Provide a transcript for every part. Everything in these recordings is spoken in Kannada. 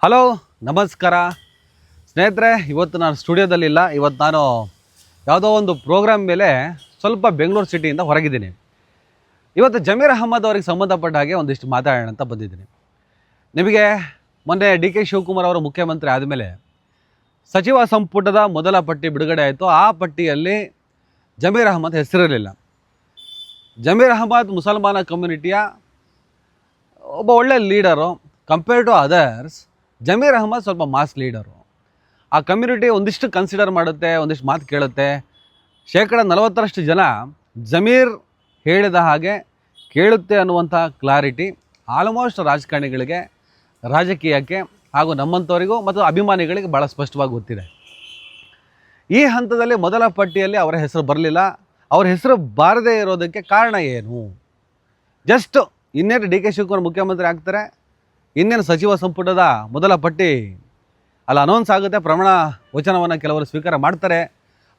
ಹಲೋ, ನಮಸ್ಕಾರ ಸ್ನೇಹಿತರೆ. ಇವತ್ತು ನಾನು ಸ್ಟುಡಿಯೋದಲ್ಲಿಲ್ಲ. ಇವತ್ತು ನಾನು ಯಾವುದೋ ಒಂದು ಪ್ರೋಗ್ರಾಮ್ ಮೇಲೆ ಸ್ವಲ್ಪ ಬೆಂಗಳೂರು ಸಿಟಿಯಿಂದ ಹೊರಗಿದ್ದೀನಿ. ಇವತ್ತು ಜಮೀರ್ ಅಹ್ಮದ್ ಅವರಿಗೆ ಸಂಬಂಧಪಟ್ಟ ಹಾಗೆ ಒಂದಿಷ್ಟು ಮಾತಾಡೋಣ ಅಂತ ಬಂದಿದ್ದೀನಿ. ನಿಮಗೆ ಮೊನ್ನೆ ಡಿ.ಕೆ. ಶಿವಕುಮಾರ್ ಅವರು ಮುಖ್ಯಮಂತ್ರಿ ಆದಮೇಲೆ ಸಚಿವ ಸಂಪುಟದ ಮೊದಲ ಪಟ್ಟಿ ಬಿಡುಗಡೆ ಆಯಿತು. ಆ ಪಟ್ಟಿಯಲ್ಲಿ ಜಮೀರ್ ಅಹ್ಮದ್ ಹೆಸರಿರಲಿಲ್ಲ. ಜಮೀರ್ ಅಹ್ಮದ್ ಮುಸಲ್ಮಾನ ಕಮ್ಯುನಿಟಿಯ ಒಬ್ಬ ಒಳ್ಳೆ leader. Compare to others, Zameer Ahmed ಸ್ವಲ್ಪ ಮಾಸ್ ಲೀಡರು. ಆ ಕಮ್ಯುನಿಟಿ ಒಂದಿಷ್ಟು ಕನ್ಸಿಡರ್ ಮಾಡುತ್ತೆ, ಒಂದಿಷ್ಟು ಮಾತು ಕೇಳುತ್ತೆ. 40% ಜನ ಜಮೀರ್ ಹೇಳಿದ ಹಾಗೆ ಕೇಳುತ್ತೆ ಅನ್ನುವಂಥ ಕ್ಲಾರಿಟಿ ಆಲ್ಮೋಸ್ಟ್ ರಾಜಕಾರಣಿಗಳಿಗೆ, ರಾಜಕೀಯಕ್ಕೆ ಹಾಗೂ ನಮ್ಮಂಥವರಿಗೂ ಮತ್ತು ಅಭಿಮಾನಿಗಳಿಗೆ ಭಾಳ ಸ್ಪಷ್ಟವಾಗಿ ಗೊತ್ತಿದೆ. ಈ ಹಂತದಲ್ಲಿ ಮೊದಲ ಪಟ್ಟಿಯಲ್ಲಿ ಅವರ ಹೆಸರು ಬರಲಿಲ್ಲ. ಅವರ ಹೆಸರು ಬಾರದೇ ಇರೋದಕ್ಕೆ ಕಾರಣ ಏನು? ಜಸ್ಟ್ ಇನ್ನೇನು ಡಿ.ಕೆ. ಶಿವಕುಮಾರ್ ಮುಖ್ಯಮಂತ್ರಿ ಆಗ್ತಾರೆ, ಇನ್ನೇನು ಸಚಿವ ಸಂಪುಟದ ಮೊದಲ ಪಟ್ಟಿ ಅಲ್ಲಿ ಅನೌನ್ಸ್ ಆಗುತ್ತೆ, ಪ್ರಮಾಣ ವಚನವನ್ನು ಕೆಲವರು ಸ್ವೀಕಾರ ಮಾಡ್ತಾರೆ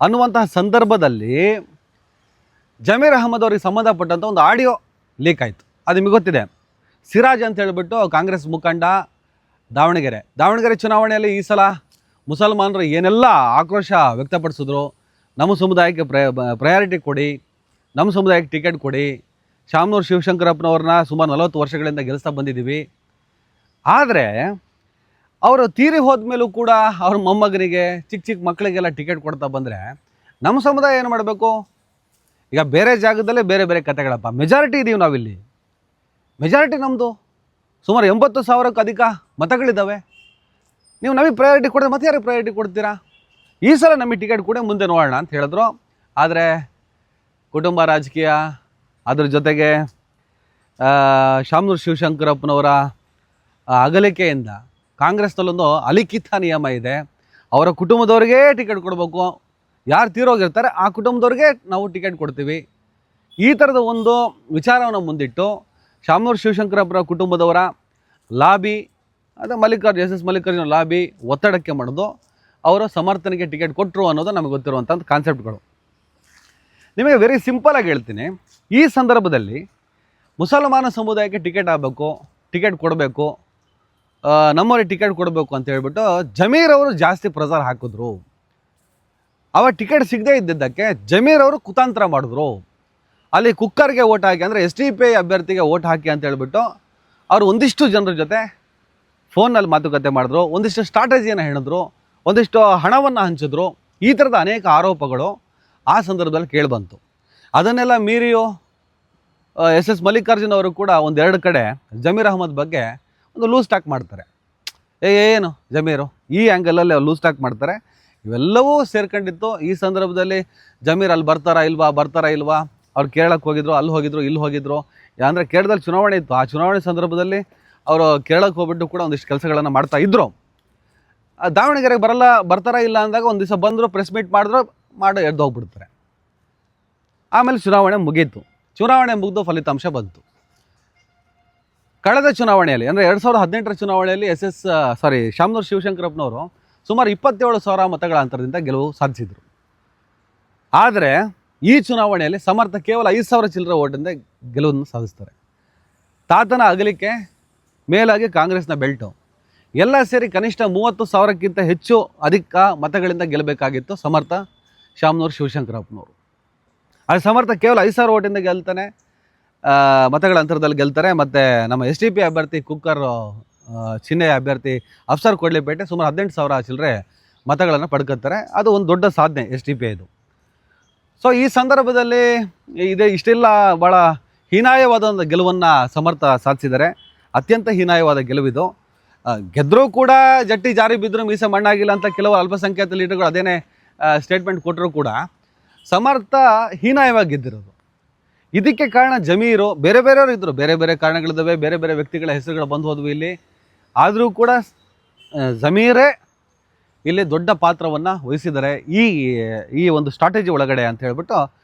ಅನ್ನುವಂತಹ ಸಂದರ್ಭದಲ್ಲಿ ಜಮೀರ್ ಅಹ್ಮದ್ ಅವರಿಗೆ ಸಂಬಂಧಪಟ್ಟಂಥ ಒಂದು ಆಡಿಯೋ ಲೀಕ್ ಆಯಿತು. ಅದು ನಿಮಗೆ ಗೊತ್ತಿದೆ. ಸಿರಾಜ್ ಅಂತ ಹೇಳಿಬಿಟ್ಟು ಕಾಂಗ್ರೆಸ್ ಮುಖಂಡ, ದಾವಣಗೆರೆ ಚುನಾವಣೆಯಲ್ಲಿ ಈ ಸಲ ಮುಸಲ್ಮಾನರು ಏನೆಲ್ಲ ಆಕ್ರೋಶ ವ್ಯಕ್ತಪಡಿಸಿದ್ರು, ನಮ್ಮ ಸಮುದಾಯಕ್ಕೆ ಪ್ರಯಾರಿಟಿ ಕೊಡಿ, ನಮ್ಮ ಸಮುದಾಯಕ್ಕೆ ಟಿಕೆಟ್ ಕೊಡಿ, ಶಾಮನೂರು ಶಿವಶಂಕರಪ್ಪನವ್ರನ್ನ ಸುಮಾರು 40 ವರ್ಷಗಳಿಂದ ಗೆಲ್ಲಿಸ್ತಾ ಬಂದಿದ್ದೀವಿ. ಆದರೆ ಅವರು ತೀರಿ ಹೋದ ಮೇಲೂ ಕೂಡ ಅವ್ರ ಮೊಮ್ಮಗನಿಗೆ, ಚಿಕ್ಕ ಮಕ್ಕಳಿಗೆಲ್ಲ ಟಿಕೆಟ್ ಕೊಡ್ತಾ ಬಂದರೆ ನಮ್ಮ ಸಮುದಾಯ ಏನು ಮಾಡಬೇಕು? ಈಗ ಬೇರೆ ಜಾಗದಲ್ಲೇ ಬೇರೆ ಬೇರೆ ಕತೆಗಳಪ್ಪ. ಮೆಜಾರಿಟಿ ಇದ್ದೀವಿ ನಾವಿಲ್ಲಿ, ಮೆಜಾರಿಟಿ ನಮ್ಮದು. ಸುಮಾರು 80,000ಕ್ಕೂ ಅಧಿಕ ಮತಗಳಿದ್ದಾವೆ. ನೀವು ನಮಗೆ ಪ್ರಯಾರಿಟಿ ಕೊಡಿದ್ರೆ ಮತ್ತೆ ಯಾರಿಗೆ ಪ್ರಯಾರಿಟಿ ಕೊಡ್ತೀರಾ? ಈ ಸಲ ನಮಗೆ ಟಿಕೆಟ್ ಕೊಡಿ, ಮುಂದೆ ನೋಡೋಣ ಅಂತ ಹೇಳಿದ್ರು. ಆದರೆ ಕುಟುಂಬ ರಾಜಕೀಯ, ಅದ್ರ ಜೊತೆಗೆ ಶಾಮನೂರು ಶಿವಶಂಕರಪ್ಪನವರ ಅಗಲಿಕೆಯಿಂದ ಕಾಂಗ್ರೆಸ್ನಲ್ಲೊಂದು ಅಲಿಖಿತ ನಿಯಮ ಇದೆ. ಅವರ ಕುಟುಂಬದವ್ರಿಗೆ ಟಿಕೆಟ್ ಕೊಡಬೇಕು, ಯಾರು ತೀರೋಗಿರ್ತಾರೆ ಆ ಕುಟುಂಬದವ್ರಿಗೆ ನಾವು ಟಿಕೆಟ್ ಕೊಡ್ತೀವಿ. ಈ ಥರದ ಒಂದು ವಿಚಾರವನ್ನು ಮುಂದಿಟ್ಟು ಶಾಮನೂರು ಶಿವಶಂಕರಪ್ಪರ ಕುಟುಂಬದವರ ಲಾಬಿ, ಅದು ಎಸ್ ಮಲ್ಲಿಕಾರ್ಜುನ ಲಾಬಿ ಒತ್ತಡಕ್ಕೆ ಮಾಡೋದು, ಅವರು ಸಮರ್ಥನೆಗೆ ಟಿಕೆಟ್ ಕೊಟ್ಟರು ಅನ್ನೋದು ನಮಗೆ ಗೊತ್ತಿರುವಂಥ ಕಾನ್ಸೆಪ್ಟ್ಗಳು. ನಿಮಗೆ ವೆರಿ ಸಿಂಪಲಾಗಿ ಹೇಳ್ತೀನಿ. ಈ ಸಂದರ್ಭದಲ್ಲಿ ಮುಸಲ್ಮಾನ ಸಮುದಾಯಕ್ಕೆ ಟಿಕೆಟ್ ಆಗಬೇಕು, ಟಿಕೆಟ್ ಕೊಡಬೇಕು, ನಮ್ಮವ್ರಿಗೆ ಟಿಕೆಟ್ ಕೊಡಬೇಕು ಅಂತ ಹೇಳ್ಬಿಟ್ಟು ಜಮೀರ್ ಅವರು ಜಾಸ್ತಿ ಪ್ರಚಾರ ಹಾಕಿದ್ರು. ಅವ ಟಿಕೆಟ್ ಸಿಗದೇ ಇದ್ದಿದ್ದಕ್ಕೆ ಜಮೀರ್ ಅವರು ಕುತಾಂತರ ಮಾಡಿದ್ರು. ಅಲ್ಲಿ ಕುಕ್ಕರ್ಗೆ ಓಟ್ ಹಾಕಿ, ಅಂದರೆ SDP ಅಭ್ಯರ್ಥಿಗೆ ಓಟ್ ಹಾಕಿ ಅಂತ ಹೇಳ್ಬಿಟ್ಟು ಅವರು ಒಂದಿಷ್ಟು ಜನರ ಜೊತೆ ಫೋನಲ್ಲಿ ಮಾತುಕತೆ ಮಾಡಿದ್ರು, ಒಂದಿಷ್ಟು ಸ್ಟ್ರಾಟಜಿಯನ್ನು ಹೇಳಿದ್ರು, ಒಂದಿಷ್ಟು ಹಣವನ್ನು ಹಂಚಿದ್ರು. ಈ ಥರದ ಅನೇಕ ಆರೋಪಗಳು ಆ ಸಂದರ್ಭದಲ್ಲಿ ಕೇಳಿಬಂತು. ಅದನ್ನೆಲ್ಲ ಮೀರಿಯೋ SS ಮಲ್ಲಿಕಾರ್ಜುನ್ ಅವರು ಕೂಡ ಒಂದೆರಡು ಕಡೆ ಜಮೀರ್ ಅಹ್ಮದ್ ಬಗ್ಗೆ ಒಂದು ಲೂಸ್ ಟಾಕ್ ಮಾಡ್ತಾರೆ. ಏನು ಜಮೀರು ಈ ಆ್ಯಂಗಲಲ್ಲಿ ಲೂಸ್ ಟಾಕ್ ಮಾಡ್ತಾರೆ. ಇವೆಲ್ಲವೂ ಸೇರ್ಕೊಂಡಿತ್ತು. ಈ ಸಂದರ್ಭದಲ್ಲಿ ಜಮೀರ್ ಅಲ್ಲಿ ಬರ್ತಾರಾ ಇಲ್ವಾ, ಅವ್ರು ಕೇರಳಕ್ಕೆ ಹೋಗಿದ್ರು, ಅಲ್ಲಿ ಹೋಗಿದ್ರು, ಇಲ್ಲಿ ಹೋಗಿದ್ರು. ಅಂದರೆ ಕೇರಳದಲ್ಲಿ ಚುನಾವಣೆ ಇತ್ತು. ಆ ಚುನಾವಣೆ ಸಂದರ್ಭದಲ್ಲಿ ಅವರು ಕೇರಳಕ್ಕೆ ಹೋಗ್ಬಿಟ್ಟು ಕೂಡ ಒಂದಿಷ್ಟು ಕೆಲಸಗಳನ್ನು ಮಾಡ್ತಾ ಇದ್ರು. ದಾವಣಗೆರೆಗೆ ಬರ್ತಾರಾ ಇಲ್ಲ ಅಂದಾಗ ಒಂದು ದಿವಸ ಬಂದರು, ಪ್ರೆಸ್ ಮೀಟ್ ಮಾಡಿ ಎದ್ದು ಹೋಗ್ಬಿಡ್ತಾರೆ. ಆಮೇಲೆ ಚುನಾವಣೆ ಮುಗೀತು. ಚುನಾವಣೆ ಮುಗಿದು ಫಲಿತಾಂಶ ಬಂತು. ಕಳೆದ ಚುನಾವಣೆಯಲ್ಲಿ, ಅಂದರೆ 2018ರ ಚುನಾವಣೆಯಲ್ಲಿ ಶಾಮನೂರು ಶಿವಶಂಕರಪ್ಪನವರು ಸುಮಾರು 27,000 ಮತಗಳ ಅಂತರದಿಂದ ಗೆಲುವು ಸಾಧಿಸಿದರು. ಆದರೆ ಈ ಚುನಾವಣೆಯಲ್ಲಿ ಸಮರ್ಥ ಕೇವಲ 5,000 ಚಿಲ್ಲರೆ ಓಟಿಂದ ಗೆಲುವನ್ನು ಸಾಧಿಸ್ತಾರೆ. ತಾತನ ಅಗಲಿಕೆ ಮೇಲಾಗಿ ಕಾಂಗ್ರೆಸ್ನ ಬೆಲ್ಟು ಎಲ್ಲ ಸೇರಿ ಕನಿಷ್ಠ 30,000ಕ್ಕಿಂತ ಹೆಚ್ಚು ಅಧಿಕ ಮತಗಳಿಂದ ಗೆಲ್ಲಬೇಕಾಗಿತ್ತು ಸಮರ್ಥ ಶಾಮನೂರು ಶಿವಶಂಕರಪ್ಪನವರು. ಅದು ಸಮರ್ಥ ಕೇವಲ 5,000 ಓಟಿಂದ ಗೆಲ್ತಾನೆ, ಮತಗಳ ಅಂತರದಲ್ಲಿ ಗೆಲ್ತಾರೆ. ಮತ್ತು ನಮ್ಮ SDP ಅಭ್ಯರ್ಥಿ ಕುಕ್ಕರ್ ಚಿಹ್ನೆಯ ಅಭ್ಯರ್ಥಿ ಅಫ್ಸರ್ ಕೊಡ್ಲಿಪೇಟೆ ಸುಮಾರು 18,000 ಚಿಲ್ಲರೆ ಮತಗಳನ್ನು ಪಡ್ಕೊತಾರೆ. ಅದು ಒಂದು ದೊಡ್ಡ ಸಾಧನೆ SDP ಇದು. ಸೊ ಈ ಸಂದರ್ಭದಲ್ಲಿ ಇಷ್ಟೆಲ್ಲ ಭಾಳ ಹೀನಾಯವಾದ ಒಂದು ಗೆಲುವನ್ನು ಸಮರ್ಥ ಸಾಧಿಸಿದ್ದಾರೆ. ಅತ್ಯಂತ ಹೀನಾಯವಾದ ಗೆಲುವಿದು. ಗೆದ್ದರೂ ಕೂಡ ಜಟ್ಟಿ ಜಾರಿ ಬಿದ್ದರೂ ಮೀಸೆ ಮಣ್ಣಾಗಿಲ್ಲ ಅಂತ ಕೆಲವು ಅಲ್ಪಸಂಖ್ಯಾತ ಲೀಡರ್ಗಳು ಅದೇನೇ ಸ್ಟೇಟ್ಮೆಂಟ್ ಕೊಟ್ಟರೂ ಕೂಡ ಸಮರ್ಥ ಹೀನಾಯವಾಗಿ ಗೆದ್ದಿರೋದು. ಇದಕ್ಕೆ ಕಾರಣ ಜಮೀರು. ಬೇರೆಯವರು ಇದ್ದರು, ಬೇರೆ ಬೇರೆ ಕಾರಣಗಳಿದ್ದಾವೆ, ಬೇರೆ ಬೇರೆ ವ್ಯಕ್ತಿಗಳ ಹೆಸರುಗಳು ಬಂದು ಹೋದವು ಇಲ್ಲಿ. ಆದರೂ ಕೂಡ ಜಮೀರೇ ಇಲ್ಲಿ ದೊಡ್ಡ ಪಾತ್ರವನ್ನು ವಹಿಸಿದ್ದಾರೆ ಈ ಒಂದು ಸ್ಟ್ರಾಟಜಿ ಒಳಗಡೆ ಅಂತ ಹೇಳ್ಬಿಟ್ಟು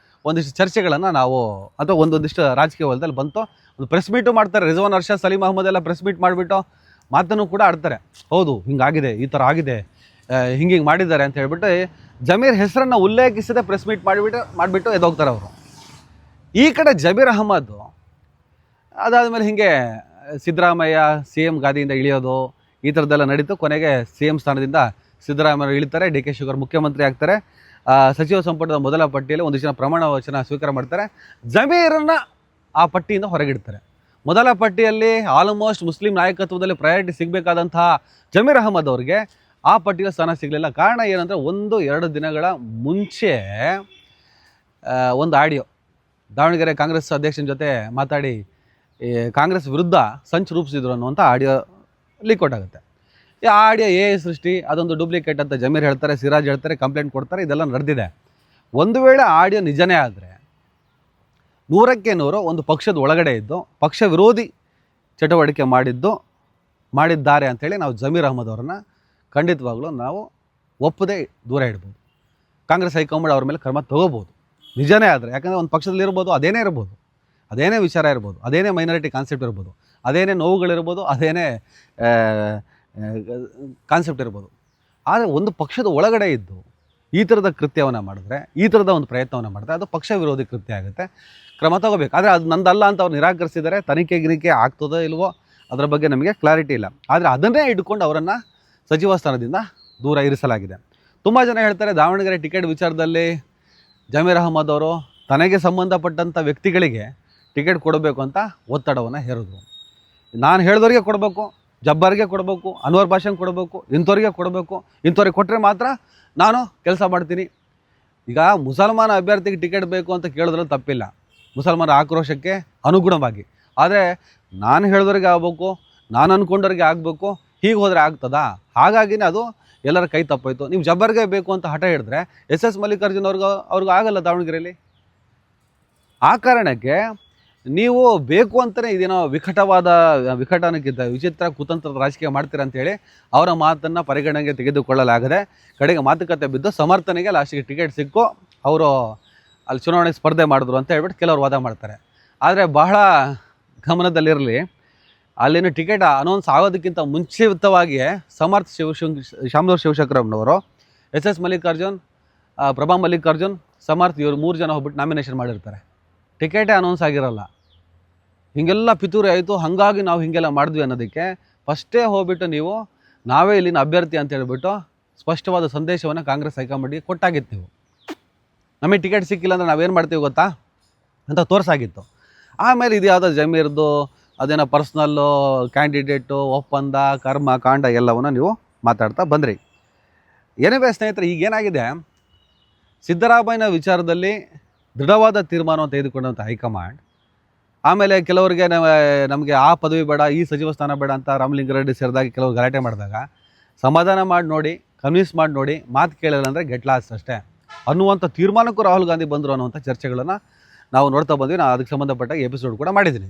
ಒಂದಿಷ್ಟು ಚರ್ಚೆಗಳನ್ನು ನಾವು, ಅಥವಾ ಒಂದೊಂದಿಷ್ಟು ರಾಜಕೀಯ ವಲಯದಲ್ಲಿ ಬಂತು. ಒಂದು ಪ್ರೆಸ್ ಮೀಟು ಮಾಡ್ತಾರೆ. ರಿಜ್ವಾನ್ ಅರ್ಷದ್, ಸಲೀಂ ಅಹ್ಮದ್ ಎಲ್ಲ ಪ್ರೆಸ್ ಮೀಟ್ ಮಾಡಿಬಿಟ್ಟು ಮಾತನ್ನು ಕೂಡ ಆಡ್ತಾರೆ. ಹೌದು, ಹಿಂಗಾಗಿದೆ, ಈ ಥರ ಆಗಿದೆ, ಹಿಂಗೆ ಮಾಡಿದ್ದಾರೆ ಅಂತ ಹೇಳ್ಬಿಟ್ಟು ಜಮೀರ್ ಹೆಸರನ್ನು ಉಲ್ಲೇಖಿಸದೆ ಪ್ರೆಸ್ ಮೀಟ್ ಮಾಡಿಬಿಟ್ಟು ಎದ್ದೋಗ್ತಾರೆ ಅವರು. ಈ ಕಡೆ ಜಮೀರ್ ಅಹ್ಮದ್ ಅದಾದಮೇಲೆ ಹೀಗೆ ಸಿದ್ದರಾಮಯ್ಯ CM ಗಾದಿಯಿಂದ ಇಳಿಯೋದು, ಈ ಥರದ್ದೆಲ್ಲ ನಡೀತು. ಕೊನೆಗೆ CM ಸ್ಥಾನದಿಂದ ಸಿದ್ದರಾಮಯ್ಯ ಇಳಿತಾರೆ, DK ಶಿವಕುಮಾರ್ ಮುಖ್ಯಮಂತ್ರಿ ಆಗ್ತಾರೆ. ಸಚಿವ ಸಂಪುಟದ ಮೊದಲ ಪಟ್ಟಿಯಲ್ಲಿ ಒಂದಿಷ್ಟು ಜನ ಪ್ರಮಾಣ ವಚನ ಸ್ವೀಕಾರ ಮಾಡ್ತಾರೆ. ಜಮೀರನ್ನು ಆ ಪಟ್ಟಿಯಿಂದ ಹೊರಗಿಡ್ತಾರೆ. ಮೊದಲ ಪಟ್ಟಿಯಲ್ಲಿ ಆಲ್ಮೋಸ್ಟ್ ಮುಸ್ಲಿಂ ನಾಯಕತ್ವದಲ್ಲಿ ಪ್ರಯಾರಿಟಿ ಸಿಗಬೇಕಾದಂತಹ ಜಮೀರ್ ಅಹಮದ್ ಅವರಿಗೆ ಆ ಪಟ್ಟಿಯಲ್ಲಿ ಸ್ಥಾನ ಸಿಗಲಿಲ್ಲ. ಕಾರಣ ಏನಂದರೆ 1-2 ದಿನಗಳ ಮುಂಚೆ ಒಂದು ಆಡಿಯೋ ದಾವಣಗೆರೆ ಕಾಂಗ್ರೆಸ್ ಅಧ್ಯಕ್ಷನ ಜೊತೆ ಮಾತಾಡಿ ಕಾಂಗ್ರೆಸ್ ವಿರುದ್ಧ ಸಂಚು ರೂಪಿಸಿದ್ರು ಅನ್ನುವಂಥ ಆಡಿಯೋ ಲೀಕ್ಔಟ್ ಆಗುತ್ತೆ. ಈ ಆಡಿಯೋ ಸೃಷ್ಟಿ, ಅದೊಂದು ಡೂಪ್ಲಿಕೇಟ್ ಅಂತ ಜಮೀರ್ ಹೇಳ್ತಾರೆ, ಸಿರಾಜ್ ಹೇಳ್ತಾರೆ, ಕಂಪ್ಲೇಂಟ್ ಕೊಡ್ತಾರೆ. ಇದೆಲ್ಲ ನಡೆದಿದೆ. ಒಂದು ವೇಳೆ ಆಡಿಯೋ ನಿಜನೇ ಆದರೆ 100ಕ್ಕೆ 100 ಒಂದು ಪಕ್ಷದ ಒಳಗಡೆ ಇದ್ದು ಪಕ್ಷ ವಿರೋಧಿ ಚಟುವಟಿಕೆ ಮಾಡಿದ್ದಾರೆ ಅಂಥೇಳಿ ನಾವು ಜಮೀರ್ ಅಹಮದ್ ಅವರನ್ನು ಖಂಡಿತವಾಗ್ಲೂ ನಾವು ಒಪ್ಪದೆ ದೂರ ಇಡ್ಬೋದು. ಕಾಂಗ್ರೆಸ್ ಹೈಕಮಾಂಡ್ ಅವ್ರ ಮೇಲೆ ಕ್ರಮ ತಗೋಬೋದು ನಿಜನೇ ಆದರೆ. ಯಾಕಂದರೆ ಒಂದು ಪಕ್ಷದಲ್ಲಿ ಇರ್ಬೋದು, ಅದೇನೇ ಇರ್ಬೋದು, ಅದೇನೇ ವಿಚಾರ ಇರ್ಬೋದು, ಅದೇನೇ ಮೈನಾರಿಟಿ ಕಾನ್ಸೆಪ್ಟ್ ಇರ್ಬೋದು, ಅದೇನೇ ನೋವುಗಳಿರ್ಬೋದು, ಅದೇನೇ ಕಾನ್ಸೆಪ್ಟ್ ಇರ್ಬೋದು. ಆದರೆ ಒಂದು ಪಕ್ಷದ ಒಳಗಡೆ ಇದ್ದು ಈ ಥರದ ಕೃತ್ಯವನ್ನು ಮಾಡಿದ್ರೆ, ಈ ಥರದ ಒಂದು ಪ್ರಯತ್ನವನ್ನು ಮಾಡಿದ್ರೆ ಅದು ಪಕ್ಷ ವಿರೋಧಿ ಕೃತ್ಯ ಆಗುತ್ತೆ, ಕ್ರಮ ತಗೋಬೇಕು. ಆದರೆ ಅದು ನಂದಲ್ಲ ಅಂತ ಅವ್ರು ನಿರಾಕರಿಸಿದ್ದಾರೆ. ತನಿಖೆ ಆಗ್ತದೋ ಇಲ್ವೋ ಅದರ ಬಗ್ಗೆ ನಮಗೆ ಕ್ಲಾರಿಟಿ ಇಲ್ಲ. ಆದರೆ ಅದನ್ನೇ ಇಟ್ಕೊಂಡು ಅವರನ್ನು ಸಚಿವ ಸ್ಥಾನದಿಂದ ದೂರ ಇರಿಸಲಾಗಿದೆ. ತುಂಬ ಜನ ಹೇಳ್ತಾರೆ ದಾವಣಗೆರೆ ಟಿಕೆಟ್ ವಿಚಾರದಲ್ಲಿ ಜಮೀರ್ ಅಹಮದ್ ಅವರು ತನಗೆ ಸಂಬಂಧಪಟ್ಟಂಥ ವ್ಯಕ್ತಿಗಳಿಗೆ ಟಿಕೆಟ್ ಕೊಡಬೇಕು ಅಂತ ಒತ್ತಡವನ್ನು ಹೇರಿದ್ರು. ನಾನು ಹೇಳಿದವ್ರಿಗೆ ಕೊಡಬೇಕು, ಜಬ್ಬಾರ್ಗೆ ಕೊಡಬೇಕು, ಅನ್ವರ್ ಭಾಷಣ್ ಕೊಡಬೇಕು, ಇಂಥವ್ರಿಗೆ ಕೊಡಬೇಕು, ಇಂಥವ್ರಿಗೆ ಕೊಟ್ಟರೆ ಮಾತ್ರ ನಾನು ಕೆಲಸ ಮಾಡ್ತೀನಿ. ಈಗ ಮುಸಲ್ಮಾನ ಅಭ್ಯರ್ಥಿಗೆ ಟಿಕೆಟ್ ಬೇಕು ಅಂತ ಕೇಳಿದ್ರಲ್ಲಿ ತಪ್ಪಿಲ್ಲ, ಮುಸಲ್ಮಾನ ಆಕ್ರೋಶಕ್ಕೆ ಅನುಗುಣವಾಗಿ. ಆದರೆ ನಾನು ಹೇಳಿದವ್ರಿಗೆ ಆಗಬೇಕು, ನಾನು ಅಂದ್ಕೊಂಡವ್ರಿಗೆ ಆಗಬೇಕು, ಹೀಗೆ ಹೋದರೆ ಆಗ್ತದಾ? ಹಾಗಾಗಿನೇ ಅದು ಎಲ್ಲರ ಕೈ ತಪ್ಪಾಯಿತು. ನೀವು ಜಬ್ಬರ್ಗೆ ಬೇಕು ಅಂತ ಹಠ ಹಿಡಿದ್ರೆ SS ಮಲ್ಲಿಕಾರ್ಜುನ್ ಅವ್ರಿಗೂ ಆಗಲ್ಲ ದಾವಣಗೆರೆಯಲ್ಲಿ. ಆ ಕಾರಣಕ್ಕೆ ನೀವು ಬೇಕು ಅಂತಲೇ ಇದೇನೋ ವಿಕಟನಕ್ಕಿಂತ ವಿಚಿತ್ರ ಕುತಂತ್ರದ ರಾಜಕೀಯ ಮಾಡ್ತೀರ ಅಂತೇಳಿ ಅವರ ಮಾತನ್ನು ಪರಿಗಣನೆಗೆ ತೆಗೆದುಕೊಳ್ಳಲಾಗದೆ ಕಡೆಗೆ ಮಾತುಕತೆ ಬಿದ್ದು ಸಮರ್ಥನೆಗೆ ಲಾಸ್ಟಿಗೆ ಟಿಕೆಟ್ ಸಿಕ್ಕು ಅವರು ಅಲ್ಲಿ ಚುನಾವಣೆಗೆ ಸ್ಪರ್ಧೆ ಮಾಡಿದ್ರು ಅಂತ ಹೇಳ್ಬಿಟ್ಟು ಕೆಲವರು ವಾದ ಮಾಡ್ತಾರೆ. ಆದರೆ ಬಹಳ ಗಮನದಲ್ಲಿರಲಿ, ಅಲ್ಲಿನ ಟಿಕೆಟ್ ಅನೌನ್ಸ್ ಆಗೋದಕ್ಕಿಂತ ಮುಂಚಿತವಾಗಿಯೇ ಸಮರ್ಥ ಶಾಮನೂರು ಶಿವಶಂಕರಪ್ಪನವರು, SS ಮಲ್ಲಿಕಾರ್ಜುನ್, ಪ್ರಭಾ ಮಲ್ಲಿಕಾರ್ಜುನ್, ಸಮರ್ಥ ಇವರು 3 ಜನ ಹೋಗ್ಬಿಟ್ಟು ನಾಮಿನೇಷನ್ ಮಾಡಿರ್ತಾರೆ. ಟಿಕೆಟೇ ಅನೌನ್ಸ್ ಆಗಿರಲ್ಲ. ಹೀಗೆಲ್ಲ ಪಿತೂರಿ ಆಯಿತು, ಹಾಗಾಗಿ ನಾವು ಹೀಗೆಲ್ಲ ಮಾಡಿದ್ವಿ ಅನ್ನೋದಕ್ಕೆ ಫಸ್ಟೇ ಹೋಗ್ಬಿಟ್ಟು ನೀವು ನಾವೇ ಇಲ್ಲಿನ ಅಭ್ಯರ್ಥಿ ಅಂತ ಹೇಳ್ಬಿಟ್ಟು ಸ್ಪಷ್ಟವಾದ ಸಂದೇಶವನ್ನು ಕಾಂಗ್ರೆಸ್ ಹೈಕಮಾಂಡಿಗೆ ಕೊಟ್ಟಾಗಿತ್ತು. ನೀವು ನಮಗೆ ಟಿಕೆಟ್ ಸಿಕ್ಕಿಲ್ಲ ಅಂದರೆ ನಾವೇನು ಮಾಡ್ತೀವಿ ಗೊತ್ತಾ ಅಂತ ತೋರಿಸಾಗಿತ್ತು. ಆಮೇಲೆ ಇದು ಯಾವುದೋ ಜಮೀರ್ದು ಅದೇನೋ ಪರ್ಸ್ನಲ್ಲು ಕ್ಯಾಂಡಿಡೇಟು ಒಪ್ಪಂದ ಕರ್ಮ ಕಾಂಡ ಎಲ್ಲವನ್ನು ನೀವು ಮಾತಾಡ್ತಾ ಬಂದ್ರಿ. ಏನೇ ಸ್ನೇಹಿತರೆ, ಈಗೇನಾಗಿದೆ, ಸಿದ್ದರಾಮಯ್ಯನ ವಿಚಾರದಲ್ಲಿ ದೃಢವಾದ ತೀರ್ಮಾನವನ್ನು ತೆಗೆದುಕೊಂಡಂಥ ಹೈಕಮಾಂಡ್ ಆಮೇಲೆ ಕೆಲವರಿಗೆ ನಮಗೆ ಆ ಪದವಿ ಬೇಡ, ಈ ಸಚಿವ ಸ್ಥಾನ ಬೇಡ ಅಂತ ರಾಮಲಿಂಗಾರೆಡ್ಡಿ ಸೇರಿದಾಗ ಕೆಲವರು ಗಲಾಟೆ ಮಾಡಿದಾಗ ಸಮಾಧಾನ ಮಾಡಿ ನೋಡಿ, ಕನ್ವಿನ್ಸ್ ಮಾಡಿ ನೋಡಿ, ಮಾತು ಕೇಳಿಲ್ಲ ಅಂದರೆ ಗೆಟ್ ಲಾಸ್ಟ್ ಅಷ್ಟೇ ಅನ್ನುವಂಥ ತೀರ್ಮಾನಕ್ಕೂ ರಾಹುಲ್ ಗಾಂಧಿ ಬಂದರು ಅನ್ನುವಂಥ ಚರ್ಚೆಗಳನ್ನು ನಾವು ನೋಡ್ತಾ ಬಂದ್ವಿ. ನಾನು ಅದಕ್ಕೆ ಸಂಬಂಧಪಟ್ಟ ಎಪಿಸೋಡ್ ಕೂಡ ಮಾಡಿದ್ದೀನಿ.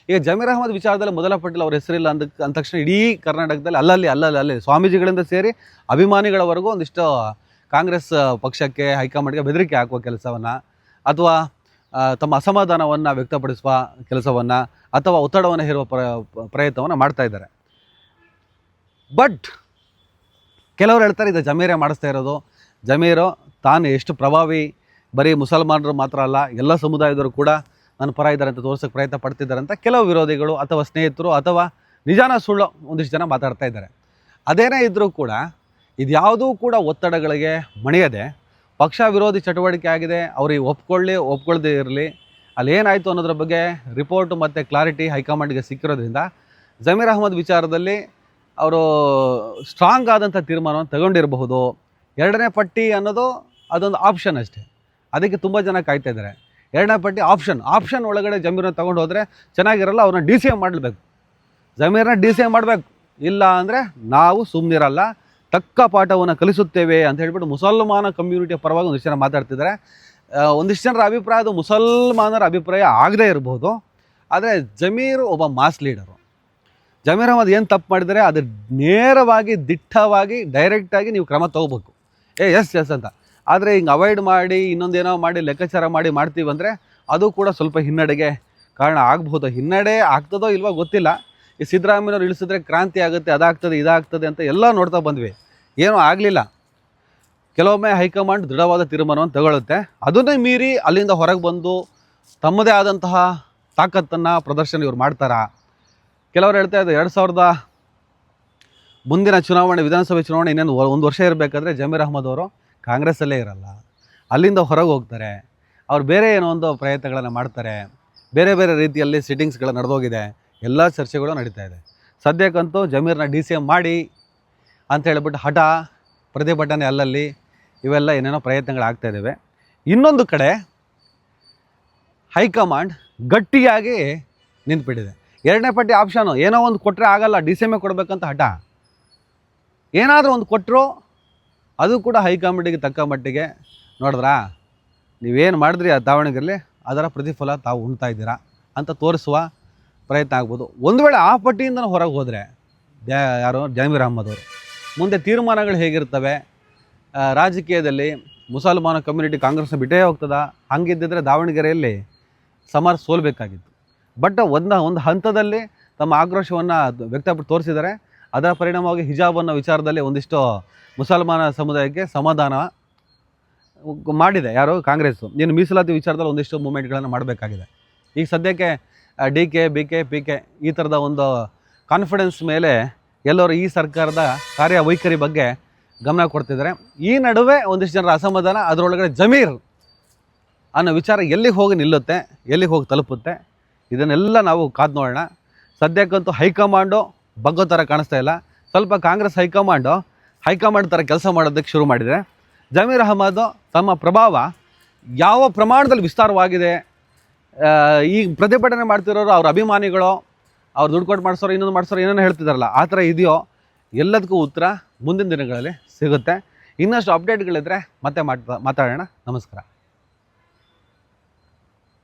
ಈಗ ಜಮೀರ್ ಅಹಮದ್ ವಿಚಾರದಲ್ಲಿ ಮೊದಲ ಪಟ್ಟಿಯಲ್ಲಿ ಅವ್ರ ಹೆಸರಿಲ್ಲ ಅಂದ ತಕ್ಷಣ ಇಡೀ ಕರ್ನಾಟಕದಲ್ಲಿ ಅಲ್ಲಲ್ಲಿ ಸ್ವಾಮೀಜಿಗಳಿಂದ ಸೇರಿ ಅಭಿಮಾನಿಗಳವರೆಗೂ ಒಂದಿಷ್ಟು ಕಾಂಗ್ರೆಸ್ ಪಕ್ಷಕ್ಕೆ ಹೈಕಮಾಂಡ್ಗೆ ಬೆದರಿಕೆ ಹಾಕುವ ಕೆಲಸವನ್ನು ಅಥವಾ ತಮ್ಮ ಅಸಮಾಧಾನವನ್ನು ವ್ಯಕ್ತಪಡಿಸುವ ಕೆಲಸವನ್ನು ಅಥವಾ ಒತ್ತಡವನ್ನು ಹೇರುವ ಪ್ರಯತ್ನವನ್ನು ಮಾಡ್ತಾ ಇದ್ದಾರೆ. ಬಟ್ ಕೆಲವರು ಹೇಳ್ತಾರೆ ಇದು ಜಮೀರೇ ಮಾಡಿಸ್ತಾ ಇರೋದು, ಜಮೀರು ತಾನು ಎಷ್ಟು ಪ್ರಭಾವಿ, ಬರೀ ಮುಸಲ್ಮಾನರು ಮಾತ್ರ ಅಲ್ಲ ಎಲ್ಲ ಸಮುದಾಯದವರು ಕೂಡ ನನ್ನ ಪರ ಇದ್ದಾರೆ ಅಂತ ತೋರ್ಸೋಕ್ಕೆ ಪ್ರಯತ್ನ ಪಡ್ತಿದ್ದಾರೆ ಅಂತ ಕೆಲವು ವಿರೋಧಿಗಳು ಅಥವಾ ಸ್ನೇಹಿತರು ಅಥವಾ ನಿಜಾನ ಸುಳ್ಳು ಒಂದಿಷ್ಟು ಜನ ಮಾತಾಡ್ತಾ ಇದ್ದಾರೆ. ಅದೇನೇ ಇದ್ದರೂ ಕೂಡ ಇದ್ಯಾವುದೂ ಕೂಡ ಒತ್ತಡಗಳಿಗೆ ಮಣಿಯದೆ ಪಕ್ಷ ವಿರೋಧಿ ಚಟುವಟಿಕೆ ಆಗಿದೆ, ಅವ್ರಿಗೆ ಒಪ್ಕೊಳ್ಳದೇ ಇರಲಿ, ಅಲ್ಲೇನಾಯಿತು ಅನ್ನೋದ್ರ ಬಗ್ಗೆ ರಿಪೋರ್ಟು ಮತ್ತು ಕ್ಲಾರಿಟಿ ಹೈಕಮಾಂಡ್ಗೆ ಸಿಕ್ಕಿರೋದ್ರಿಂದ ಜಮೀರ್ ಅಹಮದ್ ವಿಚಾರದಲ್ಲಿ ಅವರು ಸ್ಟ್ರಾಂಗ್ ಆದಂಥ ತೀರ್ಮಾನವನ್ನು ತಗೊಂಡಿರಬಹುದು. 2ನೇ ಪಟ್ಟಿ ಅನ್ನೋದು ಅದೊಂದು ಆಪ್ಷನ್ ಅಷ್ಟೇ, ಅದಕ್ಕೆ ತುಂಬ ಜನ ಕಾಯ್ತಾ ಇದ್ದಾರೆ. 2ನೇ ಪಟ್ಟಿ ಆಪ್ಷನ್ ಒಳಗಡೆ ಜಮೀರನ್ನ ತೊಗೊಂಡು ಹೋದರೆ ಚೆನ್ನಾಗಿರಲ್ಲ, ಅವ್ರನ್ನ DCM ಮಾಡಬೇಕು, ಜಮೀರನ್ನ DCM ಮಾಡಬೇಕು. ಇಲ್ಲ ಅಂದರೆ ನಾವು ಸುಮ್ಮನಿರಲ್ಲ, ತಕ್ಕ ಪಾಠವನ್ನು ಕಲಿಸುತ್ತೇವೆ ಅಂತ ಹೇಳ್ಬಿಟ್ಟು ಮುಸಲ್ಮಾನ ಕಮ್ಯುನಿಟಿಯ ಪರವಾಗಿ ಒಂದಿಷ್ಟು ಜನ ಮಾತಾಡ್ತಿದ್ದಾರೆ. ಒಂದಿಷ್ಟು ಜನರ ಅಭಿಪ್ರಾಯ ಅದು ಮುಸಲ್ಮಾನರ ಅಭಿಪ್ರಾಯ ಆಗದೇ ಇರ್ಬೋದು. ಆದರೆ ಜಮೀರ್ ಒಬ್ಬ ಮಾಸ್ ಲೀಡರು. ಜಮೀರ್ ಅಹಮದ್ ಏನು ತಪ್ಪು ಮಾಡಿದರೆ ಅದು ನೇರವಾಗಿ ದಿಟ್ಟವಾಗಿ ಡೈರೆಕ್ಟಾಗಿ ನೀವು ಕ್ರಮ ತೊಗೋಬೇಕು, ಎಸ್ ಅಂತ. ಆದರೆ ಹಿಂಗೆ ಅವಾಯ್ಡ್ ಮಾಡಿ ಇನ್ನೊಂದೇನೋ ಮಾಡಿ ಲೆಕ್ಕಾಚಾರ ಮಾಡ್ತೀವಿ ಅಂದರೆ ಅದು ಕೂಡ ಸ್ವಲ್ಪ ಹಿನ್ನಡೆಗೆ ಕಾರಣ ಆಗ್ಬೋದು. ಹಿನ್ನಡೆ ಆಗ್ತದೋ ಇಲ್ವೋ ಗೊತ್ತಿಲ್ಲ. ಈ ಸಿದ್ದರಾಮಯ್ಯವ್ರು ಇಳಿಸಿದ್ರೆ ಕ್ರಾಂತಿ ಆಗುತ್ತೆ, ಅದಾಗ್ತದೆ ಇದಾಗ್ತದೆ ಅಂತ ಎಲ್ಲ ನೋಡ್ತಾ ಬಂದ್ವಿ, ಏನೂ ಆಗಲಿಲ್ಲ. ಕೆಲವೊಮ್ಮೆ ಹೈಕಮಾಂಡ್ ದೃಢವಾದ ತೀರ್ಮಾನವನ್ನು ತಗೊಳ್ಳುತ್ತೆ, ಅದನ್ನೇ ಮೀರಿ ಅಲ್ಲಿಂದ ಹೊರಗೆ ಬಂದು ತಮ್ಮದೇ ಆದಂತಹ ತಾಕತ್ತನ್ನು ಪ್ರದರ್ಶನ ಇವ್ರು ಮಾಡ್ತಾರಾ? ಕೆಲವರು ಹೇಳ್ತಾ ಇದ್ದಾರೆ ಮುಂದಿನ ಚುನಾವಣೆ, ವಿಧಾನಸಭೆ ಚುನಾವಣೆ ಇನ್ನೇನು ಒಂದು ವರ್ಷ ಇರಬೇಕಾದ್ರೆ ಜಮೀರ್ ಅಹ್ಮದ್ ಅವರು ಕಾಂಗ್ರೆಸ್ಸಲ್ಲೇ ಇರಲ್ಲ, ಅಲ್ಲಿಂದ ಹೊರಗೆ ಹೋಗ್ತಾರೆ. ಅವ್ರು ಬೇರೆ ಏನೋ ಒಂದು ಪ್ರಯತ್ನಗಳನ್ನು ಮಾಡ್ತಾರೆ. ಬೇರೆ ಬೇರೆ ರೀತಿಯಲ್ಲಿ ಸಿಟ್ಟಿಂಗ್ಸ್ಗಳು ನಡೆದೋಗಿದೆ, ಎಲ್ಲ ಚರ್ಚೆಗಳು ನಡೀತಾ ಇದೆ. ಸದ್ಯಕ್ಕಂತೂ ಜಮೀರ್ನ DCM ಮಾಡಿ ಅಂತ ಹೇಳ್ಬಿಟ್ಟು ಹಠ, ಪ್ರತಿಭಟನೆ ಅಲ್ಲಲ್ಲಿ ಇವೆಲ್ಲ ಏನೇನೋ ಪ್ರಯತ್ನಗಳಾಗ್ತಾ ಇದ್ದಾವೆ. ಇನ್ನೊಂದು ಕಡೆ ಹೈಕಮಾಂಡ್ ಗಟ್ಟಿಯಾಗಿ ನಿಂತುಬಿಟ್ಟಿದೆ. 2ನೇ ಪಟ್ಟಿ ಆಪ್ಷನು ಏನೋ ಒಂದು ಕೊಟ್ಟರೆ ಆಗಲ್ಲ, DCM ಕೊಡಬೇಕಂತ ಹಠ. ಏನಾದರೂ ಒಂದು ಕೊಟ್ಟರು ಅದು ಕೂಡ ಹೈಕಮಾಂಡಿಗೆ ತಕ್ಕ ಮಟ್ಟಿಗೆ ನೋಡಿದ್ರಾ, ನೀವೇನು ಮಾಡಿದ್ರಿ ಆ ದಾವಣಗೆರೆಯಲ್ಲಿ ಅದರ ಪ್ರತಿಫಲ ತಾವು ಉಣ್ತಾ ಇದ್ದೀರಾ ಅಂತ ತೋರಿಸುವ ಪ್ರಯತ್ನ ಆಗ್ಬೋದು. ಒಂದು ವೇಳೆ ಆ ಪಟ್ಟಿಯಿಂದ ಹೊರಗೆ ಹೋದರೆ ಯಾರು ಜಮೀರ್ ಅಹ್ಮದ್ ಅವರು ಮುಂದೆ ತೀರ್ಮಾನಗಳು ಹೇಗಿರ್ತವೆ, ರಾಜಕೀಯದಲ್ಲಿ ಮುಸಲ್ಮಾನ ಕಮ್ಯುನಿಟಿ ಕಾಂಗ್ರೆಸ್ನ ಬಿಟ್ಟೇ ಹೋಗ್ತದ, ಹಂಗಿದ್ದಿದ್ರೆ ದಾವಣಗೆರೆಯಲ್ಲಿ ಸಮರ ಸೋಲ್ಬೇಕಾಗಿತ್ತು. ಬಟ್ ಒಂದು ಹಂತದಲ್ಲಿ ತಮ್ಮ ಆಕ್ರೋಶವನ್ನು ವ್ಯಕ್ತಪಟ್ಟು ತೋರಿಸಿದ್ದಾರೆ. ಅದರ ಪರಿಣಾಮವಾಗಿ ಹಿಜಾಬ್ ಅನ್ನೋ ವಿಚಾರದಲ್ಲಿ ಒಂದಿಷ್ಟು ಮುಸಲ್ಮಾನ ಸಮುದಾಯಕ್ಕೆ ಸಮಾಧಾನ ಮಾಡಿದೆ ಯಾರು ಕಾಂಗ್ರೆಸ್ಸು. ಇನ್ನು ಮೀಸಲಾತಿ ವಿಚಾರದಲ್ಲಿ ಒಂದಿಷ್ಟು ಮೂಮೆಂಟ್ಗಳನ್ನು ಮಾಡಬೇಕಾಗಿದೆ. ಈಗ ಸದ್ಯಕ್ಕೆ DK, BK, PK ಈ ಥರದ ಒಂದು ಕಾನ್ಫಿಡೆನ್ಸ್ ಮೇಲೆ ಎಲ್ಲರೂ ಈ ಸರ್ಕಾರದ ಕಾರ್ಯವೈಖರಿ ಬಗ್ಗೆ ಗಮನ ಕೊಡ್ತಿದ್ದಾರೆ. ಈ ನಡುವೆ ಒಂದಿಷ್ಟು ಜನರ ಅಸಮಾಧಾನ, ಅದರೊಳಗಡೆ ಜಮೀರ್ ಅನ್ನೋ ವಿಚಾರ ಎಲ್ಲಿಗೆ ಹೋಗಿ ನಿಲ್ಲುತ್ತೆ, ಎಲ್ಲಿಗೆ ಹೋಗಿ ತಲುಪುತ್ತೆ, ಇದನ್ನೆಲ್ಲ ನಾವು ಕಾದು ನೋಡೋಣ. ಸದ್ಯಕ್ಕಂತೂ ಹೈಕಮಾಂಡು ಬಗ್ಗೋ ಥರ ಕಾಣಿಸ್ತಾ ಇಲ್ಲ. ಸ್ವಲ್ಪ ಕಾಂಗ್ರೆಸ್ ಹೈಕಮಾಂಡ್ ಥರ ಕೆಲಸ ಮಾಡೋದಕ್ಕೆ ಶುರು ಮಾಡಿದೆ. ಜಮೀರ್ ಅಹ್ಮದ್ ತಮ್ಮ ಪ್ರಭಾವ ಯಾವ ಪ್ರಮಾಣದಲ್ಲಿ ವಿಸ್ತಾರವಾಗಿದೆ, ಈ ಪ್ರತಿಭಟನೆ ಮಾಡ್ತಿರೋರು ಅವ್ರ ಅಭಿಮಾನಿಗಳು, ಅವ್ರು ದುಡ್ಡು ಕೊಟ್ಟು ಮಾಡಿಸೋರು, ಇನ್ನೊಂದು ಮಾಡಿಸೋರು, ಏನೇನೋ ಹೇಳ್ತಿದ್ದಾರಲ್ಲ, ಆ ಥರ ಇದೆಯೋ ಎಲ್ಲದಕ್ಕೂ ಉತ್ತರ ಮುಂದಿನ ದಿನಗಳಲ್ಲಿ ಸಿಗುತ್ತೆ. ಇನ್ನಷ್ಟು ಅಪ್ಡೇಟ್ಗಳಿದ್ರೆ ಮತ್ತೆ ಮಾತಾಡೋಣ. ನಮಸ್ಕಾರ.